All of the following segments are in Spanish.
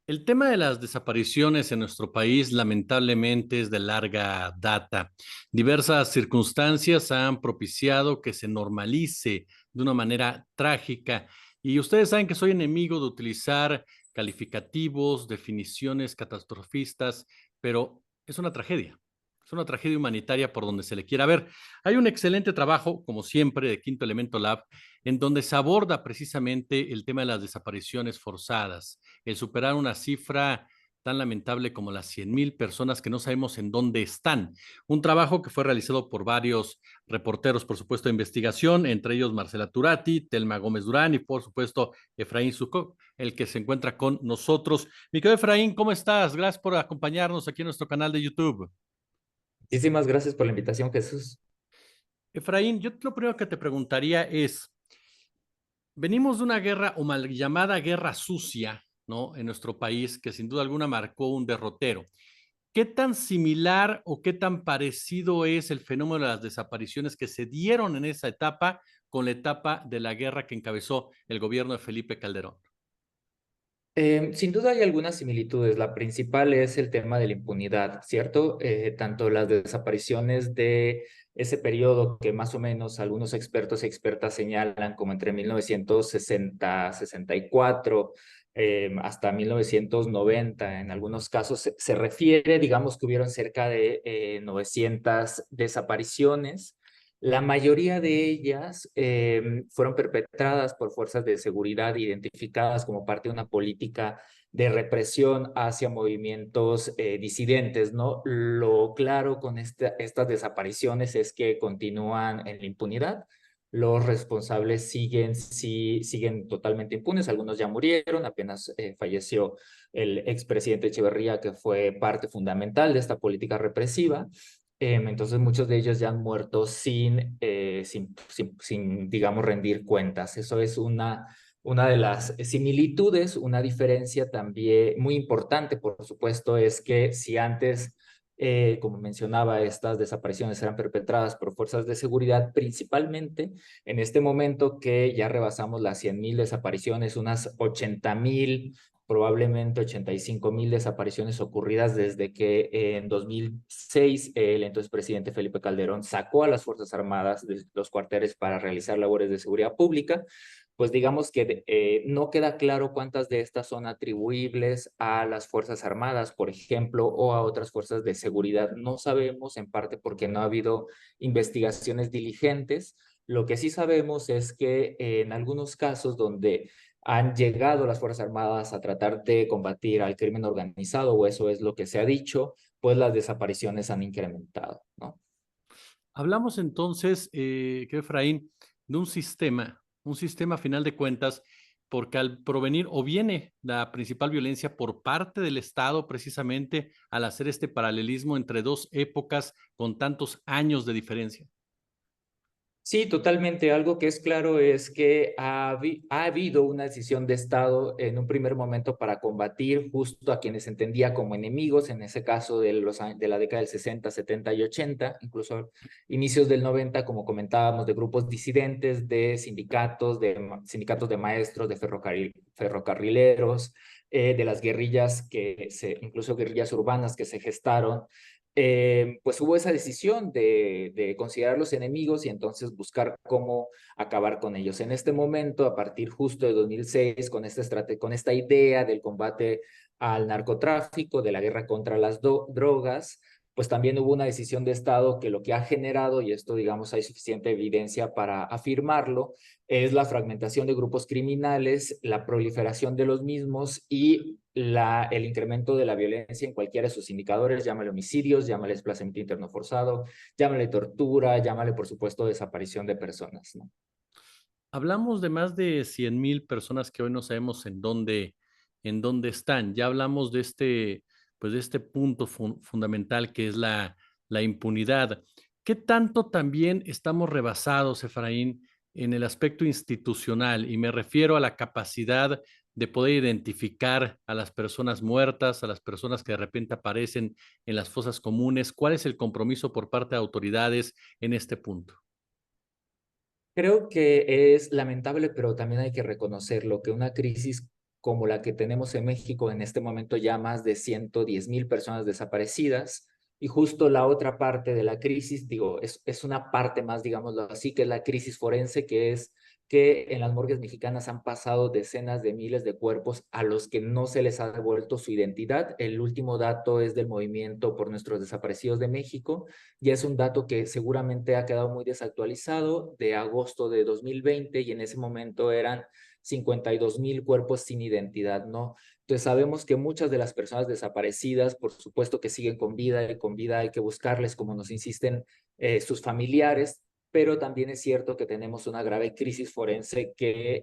El tema de las desapariciones en nuestro país lamentablemente es de larga data. Diversas circunstancias han propiciado que se normalice de una manera trágica y ustedes saben que soy enemigo de utilizar calificativos, definiciones catastrofistas, pero es una tragedia. Es una tragedia humanitaria por donde se le quiera ver. Hay un excelente trabajo, como siempre, de Quinto Elemento Lab, en donde se aborda precisamente el tema de las desapariciones forzadas, el superar una cifra tan lamentable como las 100,000 personas que no sabemos en dónde están. Un trabajo que fue realizado por varios reporteros, por supuesto, de investigación, entre ellos Marcela Turati, Telma Gómez Durán y, por supuesto, Efraín Suco, el que se encuentra con nosotros. Mi querido Efraín, ¿cómo estás? Gracias por acompañarnos aquí en nuestro canal de YouTube. Muchísimas gracias por la invitación, Jesús. Efraín, yo lo primero que te preguntaría es, venimos de una guerra o mal llamada guerra sucia, ¿no? En nuestro país, que sin duda alguna marcó un derrotero. ¿Qué tan similar o qué tan parecido es el fenómeno de las desapariciones que se dieron en esa etapa con la etapa de la guerra que encabezó el gobierno de Felipe Calderón? Sin duda hay algunas similitudes. La principal es el tema de la impunidad, ¿cierto? Tanto las desapariciones de ese periodo que más o menos algunos expertos y expertas señalan como entre 1960, 64 hasta 1990, en algunos casos se refiere, digamos que hubieron cerca de 900 desapariciones. La mayoría de ellas fueron perpetradas por fuerzas de seguridad identificadas como parte de una política de represión hacia movimientos disidentes, ¿no? Lo claro con estas desapariciones es que continúan en la impunidad. Los responsables siguen totalmente impunes, algunos ya murieron, apenas falleció el expresidente Echeverría, que fue parte fundamental de esta política represiva. Entonces muchos de ellos ya han muerto sin, digamos, rendir cuentas. Eso es una de las similitudes. Una diferencia también muy importante, por supuesto, es que si antes, como mencionaba, estas desapariciones eran perpetradas por fuerzas de seguridad principalmente, en este momento que ya rebasamos las 100,000 desapariciones, unas 80,000, probablemente 85,000 desapariciones ocurridas desde que en 2006 el entonces presidente Felipe Calderón sacó a las Fuerzas Armadas de los cuarteles para realizar labores de seguridad pública. Pues digamos que no queda claro cuántas de estas son atribuibles a las Fuerzas Armadas, por ejemplo, o a otras fuerzas de seguridad. No sabemos, en parte porque no ha habido investigaciones diligentes. Lo que sí sabemos es que en algunos casos donde han llegado las Fuerzas Armadas a tratar de combatir al crimen organizado, o eso es lo que se ha dicho, pues las desapariciones han incrementado, ¿no? Hablamos entonces, que Efraín, de un sistema a final de cuentas, porque al provenir o viene la principal violencia por parte del Estado precisamente al hacer este paralelismo entre dos épocas con tantos años de diferencia. Sí, totalmente. Algo que es claro es que ha habido una decisión de Estado en un primer momento para combatir justo a quienes entendía como enemigos, en ese caso de la década del 60, 70 y 80, incluso inicios del 90, como comentábamos, de grupos disidentes, de sindicatos de maestros, de ferrocarrileros, de las guerrillas incluso guerrillas urbanas que se gestaron. Pues hubo esa decisión de considerarlos enemigos y entonces buscar cómo acabar con ellos. En este momento, a partir justo de 2006, con esta idea del combate al narcotráfico, de la guerra contra las drogas, pues también hubo una decisión de Estado que lo que ha generado, y esto digamos hay suficiente evidencia para afirmarlo, es la fragmentación de grupos criminales, la proliferación de los mismos y el incremento de la violencia en cualquiera de sus indicadores, llámale homicidios, llámale desplazamiento interno forzado, llámale tortura, llámale por supuesto desaparición de personas, ¿no? Hablamos de más de 100,000 personas que hoy no sabemos en dónde están. Ya hablamos de pues de este punto fundamental que es la impunidad. ¿Qué tanto también estamos rebasados, Efraín, en el aspecto institucional? Y me refiero a la capacidad de poder identificar a las personas muertas, a las personas que de repente aparecen en las fosas comunes. ¿Cuál es el compromiso por parte de autoridades en este punto? Creo que es lamentable, pero también hay que reconocerlo, que una crisis como la que tenemos en México, en este momento ya más de 110,000 personas desaparecidas. Y justo la otra parte de la crisis, digo, es una parte más, digámoslo así, que es la crisis forense, que es que en las morgues mexicanas han pasado decenas de miles de cuerpos a los que no se les ha devuelto su identidad. El último dato es del Movimiento por Nuestros Desaparecidos de México, y es un dato que seguramente ha quedado muy desactualizado, de agosto de 2020, y en ese momento eran 52,000 cuerpos sin identidad, ¿no? Entonces sabemos que muchas de las personas desaparecidas, por supuesto que siguen con vida, y con vida hay que buscarles, como nos insisten sus familiares, pero también es cierto que tenemos una grave crisis forense que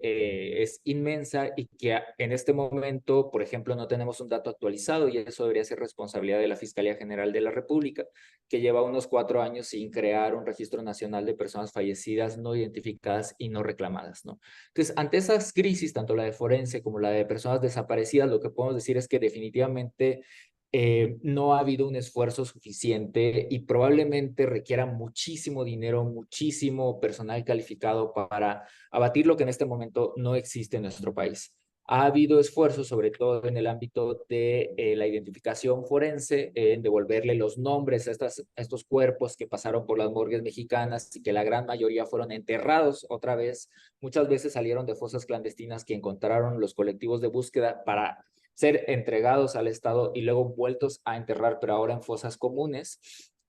es inmensa, y que en este momento, por ejemplo, no tenemos un dato actualizado, y eso debería ser responsabilidad de la Fiscalía General de la República, que lleva unos 4 años sin crear un registro nacional de personas fallecidas no identificadas y no reclamadas, ¿no? Entonces, ante esas crisis, tanto la de forense como la de personas desaparecidas, lo que podemos decir es que definitivamente no ha habido un esfuerzo suficiente, y probablemente requiera muchísimo dinero, muchísimo personal calificado para abatir lo que en este momento no existe en nuestro país. Ha habido esfuerzos, sobre todo en el ámbito de la identificación forense, en devolverle los nombres a estos cuerpos que pasaron por las morgues mexicanas y que la gran mayoría fueron enterrados otra vez. Muchas veces salieron de fosas clandestinas que encontraron los colectivos de búsqueda para ser entregados al Estado y luego vueltos a enterrar, pero ahora en fosas comunes.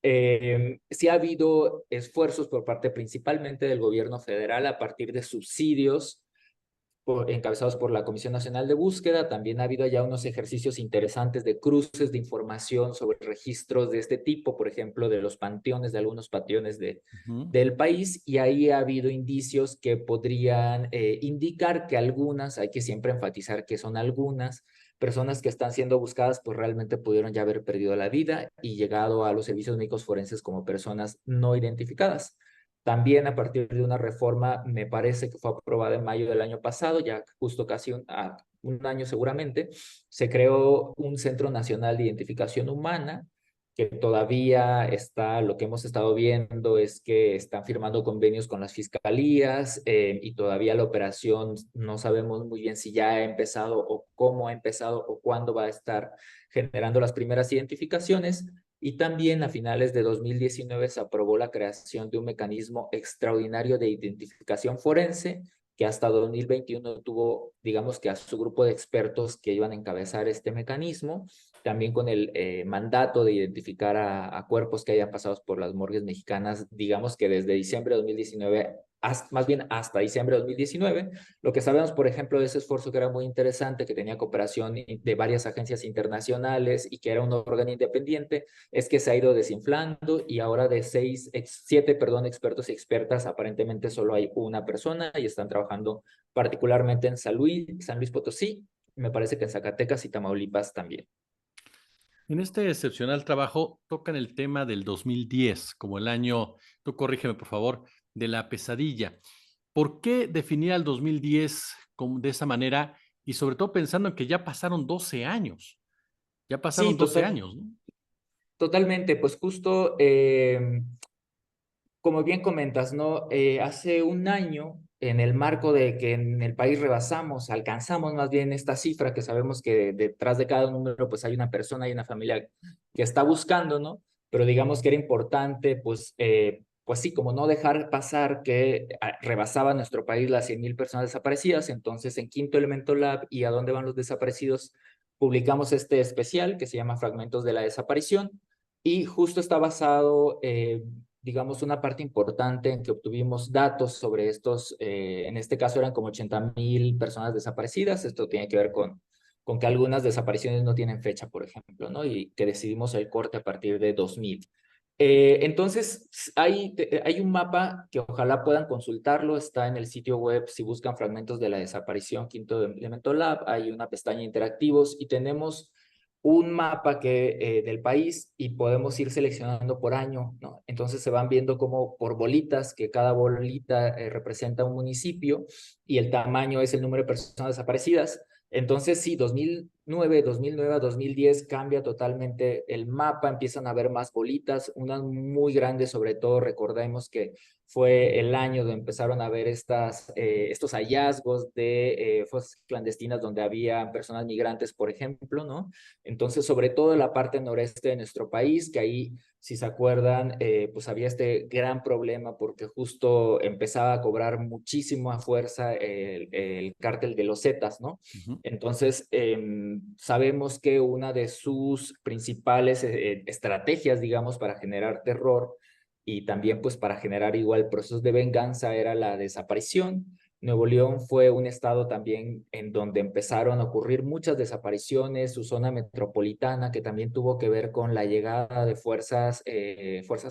Sí ha habido esfuerzos por parte principalmente del gobierno federal a partir de subsidios encabezados por la Comisión Nacional de Búsqueda. También ha habido ya unos ejercicios interesantes de cruces de información sobre registros de este tipo, por ejemplo, de los panteones, de algunos panteones del país, y ahí ha habido indicios que podrían indicar que algunas, hay que siempre enfatizar que son algunas, personas que están siendo buscadas, pues realmente pudieron ya haber perdido la vida y llegado a los servicios médicos forenses como personas no identificadas. También a partir de una reforma, me parece que fue aprobada en mayo del año pasado, ya justo casi un año seguramente, se creó un Centro Nacional de Identificación Humana, que todavía está, lo que hemos estado viendo es que están firmando convenios con las fiscalías, y todavía la operación no sabemos muy bien si ya ha empezado o cómo ha empezado o cuándo va a estar generando las primeras identificaciones. Y también a finales de 2019 se aprobó la creación de un mecanismo extraordinario de identificación forense, que hasta 2021 tuvo, digamos que a su grupo de expertos que iban a encabezar este mecanismo, también con el mandato de identificar a cuerpos que hayan pasado por las morgues mexicanas, digamos que desde diciembre de 2019, más bien hasta diciembre de 2019. Lo que sabemos, por ejemplo, de ese esfuerzo, que era muy interesante, que tenía cooperación de varias agencias internacionales y que era un órgano independiente, es que se ha ido desinflando, y ahora de 7, expertos y expertas, aparentemente solo hay una persona, y están trabajando particularmente en San Luis Potosí, me parece que en Zacatecas y Tamaulipas también. En este excepcional trabajo tocan el tema del 2010 como el año, tú corrígeme por favor, de la pesadilla. ¿Por qué definir al 2010 de esa manera y sobre todo pensando en que ya pasaron 12 años? Ya Sí, pasaron 12 años, ¿no? totalmente, pues justo como bien comentas, ¿no? Hace un año, en el marco de que en el país alcanzamos más bien esta cifra, que sabemos que detrás de cada número pues hay una persona, hay una familia que está buscando, ¿no? Pero digamos que era importante, pues sí, como no dejar pasar que rebasaba nuestro país las 100,000 personas desaparecidas. Entonces en Quinto Elemento Lab y ¿A dónde van los desaparecidos?, publicamos este especial que se llama Fragmentos de la Desaparición, y justo está basado, digamos, una parte importante en que obtuvimos datos sobre estos, en este caso eran como 80,000 personas desaparecidas. Esto tiene que ver con que algunas desapariciones no tienen fecha, por ejemplo, ¿no? Y que decidimos el corte a partir de 2000. Entonces, hay un mapa que ojalá puedan consultarlo, está en el sitio web. Si buscan Fragmentos de la Desaparición, Quinto Elemento Lab, hay una pestaña interactivos, y tenemos un mapa del país, y podemos ir seleccionando por año, ¿no? Entonces se van viendo como por bolitas, que cada bolita representa un municipio, y el tamaño es el número de personas desaparecidas. Entonces sí, 2009 a 2010 cambia totalmente el mapa, empiezan a haber más bolitas, unas muy grandes, sobre todo recordemos que fue el año donde empezaron a ver estos hallazgos de fosas clandestinas donde había personas migrantes, por ejemplo, ¿no? Entonces, sobre todo en la parte noreste de nuestro país, que ahí, si se acuerdan, pues había este gran problema porque justo empezaba a cobrar muchísima fuerza el cártel de los Zetas, ¿no? Ujú. Entonces, sabemos que una de sus principales estrategias, digamos, para generar terror y también pues para generar igual procesos de venganza era la desaparición. Nuevo León fue un estado también en donde empezaron a ocurrir muchas desapariciones, su zona metropolitana, que también tuvo que ver con la llegada de fuerzas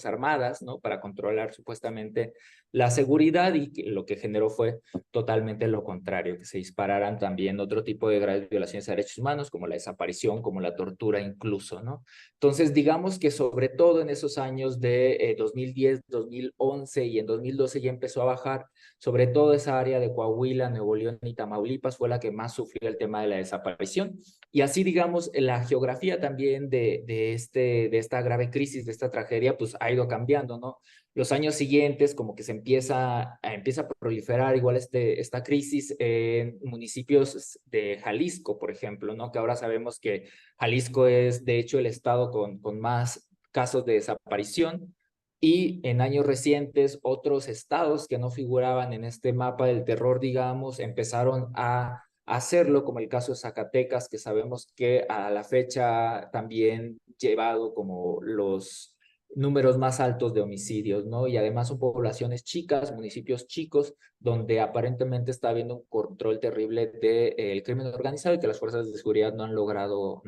armadas, ¿no? Para controlar supuestamente la seguridad y lo que generó fue totalmente lo contrario, que se dispararan también otro tipo de graves violaciones a derechos humanos, como la desaparición, como la tortura incluso, ¿no? Entonces, digamos que sobre todo en esos años de 2010, 2011 y en 2012 ya empezó a bajar, sobre todo esa área de Coahuila, Nuevo León y Tamaulipas fue la que más sufrió el tema de la desaparición. Y así, digamos, la geografía también de esta grave crisis, de esta tragedia, pues ha ido cambiando, ¿no? Los años siguientes como que empieza a proliferar igual esta crisis en municipios de Jalisco, por ejemplo, ¿no? Que ahora sabemos que Jalisco es de hecho el estado con más casos de desaparición y en años recientes otros estados que no figuraban en este mapa del terror, digamos, empezaron a hacerlo, como el caso de Zacatecas, que sabemos que a la fecha también llevado como los números más altos de homicidios, ¿no? Y además son poblaciones chicas, municipios chicos, donde aparentemente está habiendo un control terrible del crimen organizado y que las fuerzas de seguridad no han logrado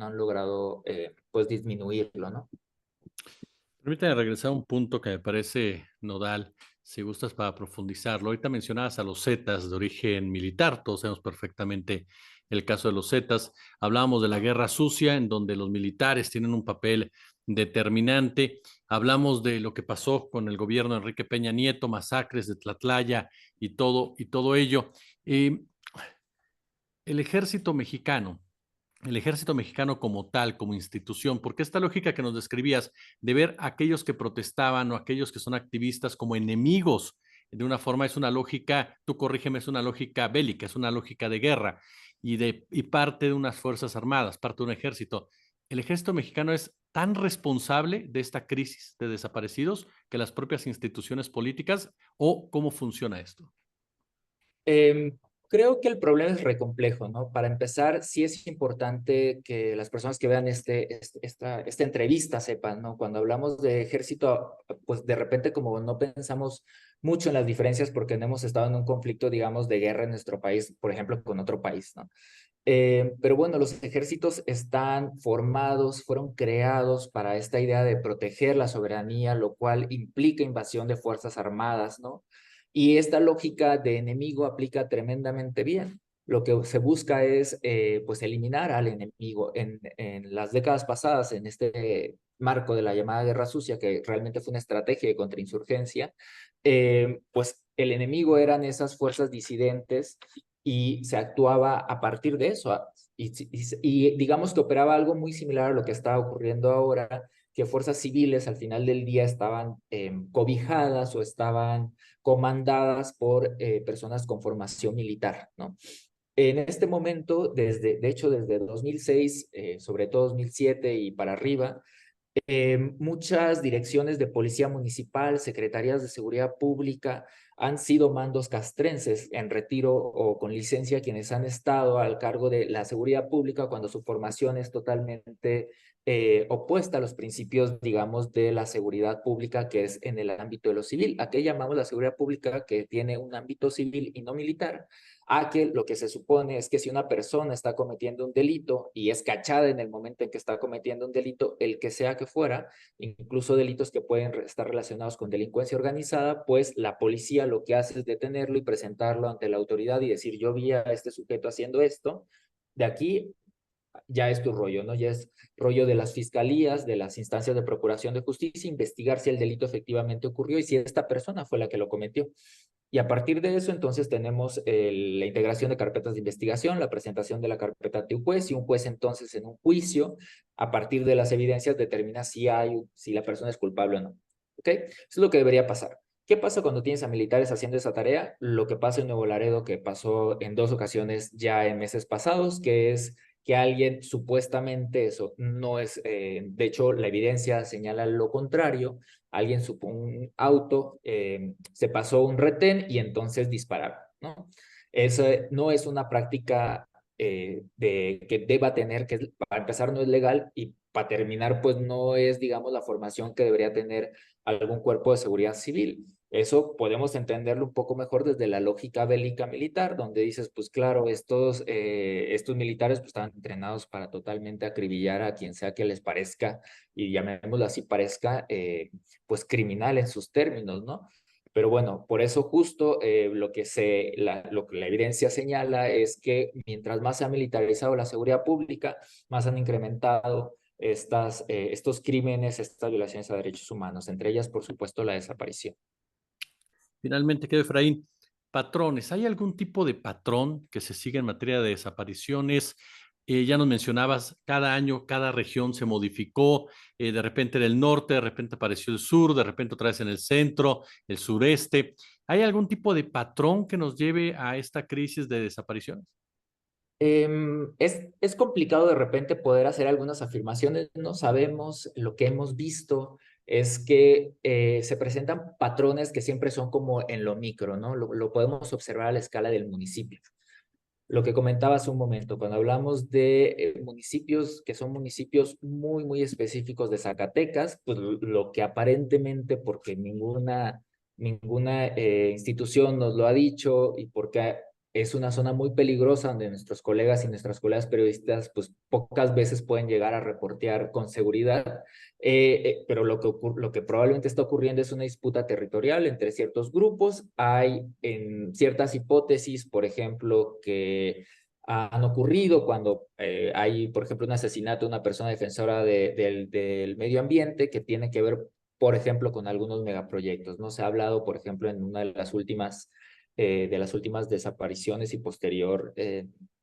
pues disminuirlo, ¿no? Permítame regresar a un punto que me parece nodal, si gustas para profundizarlo. Ahorita mencionabas a los Zetas de origen militar, todos sabemos perfectamente el caso de los Zetas. Hablábamos de la guerra sucia, en donde los militares tienen un papel determinante. Hablamos de lo que pasó con el gobierno de Enrique Peña Nieto, masacres de Tlatlaya y todo ello. Eh, el ejército mexicano como tal, como institución, porque esta lógica que nos describías de ver a aquellos que protestaban o aquellos que son activistas como enemigos, de una forma es una lógica, tú corrígeme, es una lógica bélica, es una lógica de guerra y parte de unas fuerzas armadas, parte de un ejército. El ejército mexicano es tan responsable de esta crisis de desaparecidos que las propias instituciones políticas o cómo funciona esto. Eh, Creo que el problema es recomplejo, ¿no? Para empezar, sí es importante que las personas que vean esta entrevista sepan, ¿no? Cuando hablamos de ejército, pues de repente como no pensamos mucho en las diferencias porque no hemos estado en un conflicto, digamos, de guerra en nuestro país, por ejemplo, con otro país, ¿no? Pero bueno, los ejércitos están formados, fueron creados para esta idea de proteger la soberanía, lo cual implica invasión de fuerzas armadas, ¿no? Y esta lógica de enemigo aplica tremendamente bien. Lo que se busca es pues eliminar al enemigo. En las décadas pasadas, en este marco de la llamada Guerra Sucia, que realmente fue una estrategia de contrainsurgencia, pues el enemigo eran esas fuerzas disidentes y se actuaba a partir de eso. Y digamos que operaba algo muy similar a lo que está ocurriendo ahora, que fuerzas civiles al final del día estaban cobijadas o estaban comandadas por personas con formación militar, ¿no? En este momento, de hecho, desde 2006, sobre todo 2007 y para arriba, muchas direcciones de policía municipal, secretarías de seguridad pública han sido mandos castrenses en retiro o con licencia quienes han estado al cargo de la seguridad pública cuando su formación es totalmente opuesta a los principios, digamos, de la seguridad pública que es en el ámbito de lo civil. ¿A qué llamamos la seguridad pública que tiene un ámbito civil y no militar? A que lo que se supone es que si una persona está cometiendo un delito y es cachada en el momento en que está cometiendo un delito, el que sea que fuera, incluso delitos que pueden estar relacionados con delincuencia organizada, pues la policía lo que hace es detenerlo y presentarlo ante la autoridad y decir, yo vi a este sujeto haciendo esto, de aquí ya es tu rollo, ¿no? Ya es rollo de las fiscalías, de las instancias de procuración de justicia, investigar si el delito efectivamente ocurrió y si esta persona fue la que lo cometió. Y a partir de eso, entonces tenemos la integración de carpetas de investigación, la presentación de la carpeta ante un juez y un juez entonces en un juicio, a partir de las evidencias, determina si la persona es culpable o no. ¿Ok? Eso es lo que debería pasar. ¿Qué pasa cuando tienes a militares haciendo esa tarea? Lo que pasa en Nuevo Laredo, que pasó en 2 ocasiones ya en meses pasados, que es que alguien supuestamente, eso no es, de hecho la evidencia señala lo contrario, alguien supo un auto, se pasó un retén y entonces dispararon, ¿no? Eso no es una práctica que deba tener, que para empezar no es legal y para terminar pues no es, digamos, la formación que debería tener algún cuerpo de seguridad civil. Eso podemos entenderlo un poco mejor desde la lógica bélica militar, donde dices, pues claro, estos militares pues estaban entrenados para totalmente acribillar a quien sea que les parezca, y llamémoslo así, parezca pues criminal en sus términos, ¿no? Pero bueno, por eso justo lo que la evidencia señala es que mientras más se ha militarizado la seguridad pública, más han incrementado estos crímenes, estas violaciones a derechos humanos, entre ellas, por supuesto, la desaparición. Finalmente, querido Efraín, patrones. ¿Hay algún tipo de patrón que se sigue en materia de desapariciones? Ya nos mencionabas, cada año, cada región se modificó, de repente en el norte, de repente apareció el sur, de repente otra vez en el centro, el sureste. ¿Hay algún tipo de patrón que nos lleve a esta crisis de desapariciones? Es complicado de repente poder hacer algunas afirmaciones, no sabemos, lo que hemos visto es que se presentan patrones que siempre son como en lo micro, ¿no? Lo podemos observar a la escala del municipio. Lo que comentaba hace un momento, cuando hablamos de municipios que son municipios muy, muy específicos de Zacatecas, pues lo que aparentemente, porque ninguna institución nos lo ha dicho y porque es una zona muy peligrosa donde nuestros colegas y nuestras colegas periodistas pues pocas veces pueden llegar a reportear con seguridad, pero lo que probablemente está ocurriendo es una disputa territorial entre ciertos grupos. Hay en ciertas hipótesis, por ejemplo, que han ocurrido cuando hay, por ejemplo, un asesinato de una persona defensora del medio ambiente que tiene que ver, por ejemplo, con algunos megaproyectos, ¿no? Se ha hablado, por ejemplo, en una de las últimas desapariciones y posterior,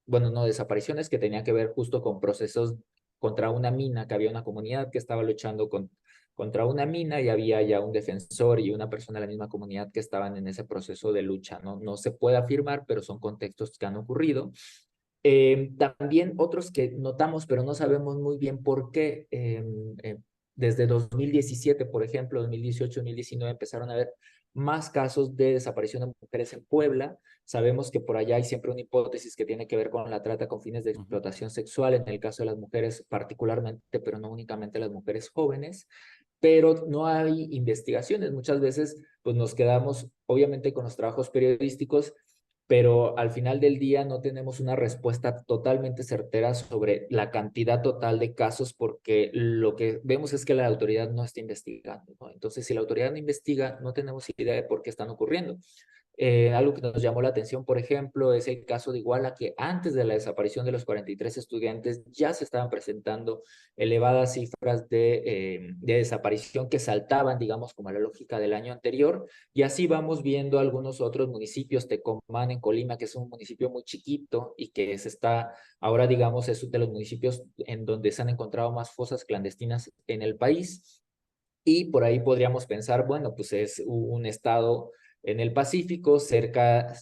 bueno, no desapariciones, que tenía que ver justo con procesos contra una mina, que había una comunidad que estaba luchando contra una mina y había ya un defensor y una persona de la misma comunidad que estaban en ese proceso de lucha, ¿no? No se puede afirmar, pero son contextos que han ocurrido. También otros que notamos, pero no sabemos muy bien por qué. Desde 2017, por ejemplo, 2018, 2019, empezaron a haber más casos de desaparición de mujeres en Puebla. Sabemos que por allá hay siempre una hipótesis que tiene que ver con la trata con fines de explotación sexual, en el caso de las mujeres particularmente, pero no únicamente las mujeres jóvenes. Pero no hay investigaciones. Muchas veces pues nos quedamos obviamente con los trabajos periodísticos, pero al final del día no tenemos una respuesta totalmente certera sobre la cantidad total de casos, porque lo que vemos es que la autoridad no está investigando, ¿no? Entonces, si la autoridad no investiga, no tenemos idea de por qué están ocurriendo. Algo que nos llamó la atención, por ejemplo, es el caso de Iguala, que antes de la desaparición de los 43 estudiantes ya se estaban presentando elevadas cifras de desaparición que saltaban, digamos, como a la lógica del año anterior. Y así vamos viendo algunos otros municipios, Tecomán en Colima, que es un municipio muy chiquito y que ahora, digamos, es uno de los municipios en donde se han encontrado más fosas clandestinas en el país. Y por ahí podríamos pensar, bueno, pues es un estado en el Pacífico, cerca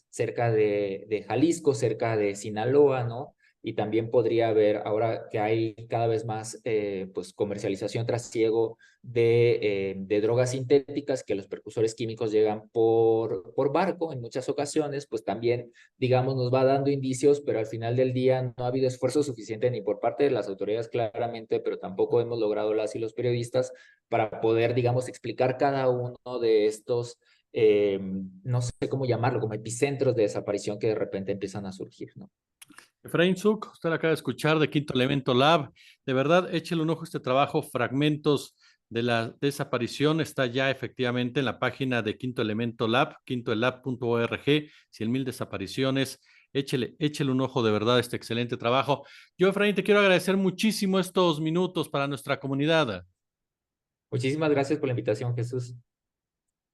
de Jalisco, cerca de Sinaloa, ¿no? Y también podría haber, ahora que hay cada vez más pues comercialización trasiego de drogas sintéticas, que los precursores químicos llegan por barco en muchas ocasiones, pues también, digamos, nos va dando indicios, pero al final del día no ha habido esfuerzo suficiente ni por parte de las autoridades claramente, pero tampoco hemos logrado las y los periodistas para poder, digamos, explicar cada uno de estos, no sé cómo llamarlo, como epicentros de desaparición que de repente empiezan a surgir, ¿no? Efraín Zuk, usted lo acaba de escuchar de Quinto Elemento Lab. De verdad, échele un ojo a este trabajo, Fragmentos de la Desaparición. Está ya efectivamente en la página de Quinto Elemento Lab, quintoelab.org, 100,000 desapariciones. Échele un ojo de verdad a este excelente trabajo. Yo, Efraín, te quiero agradecer muchísimo estos minutos para nuestra comunidad. Muchísimas gracias por la invitación, Jesús.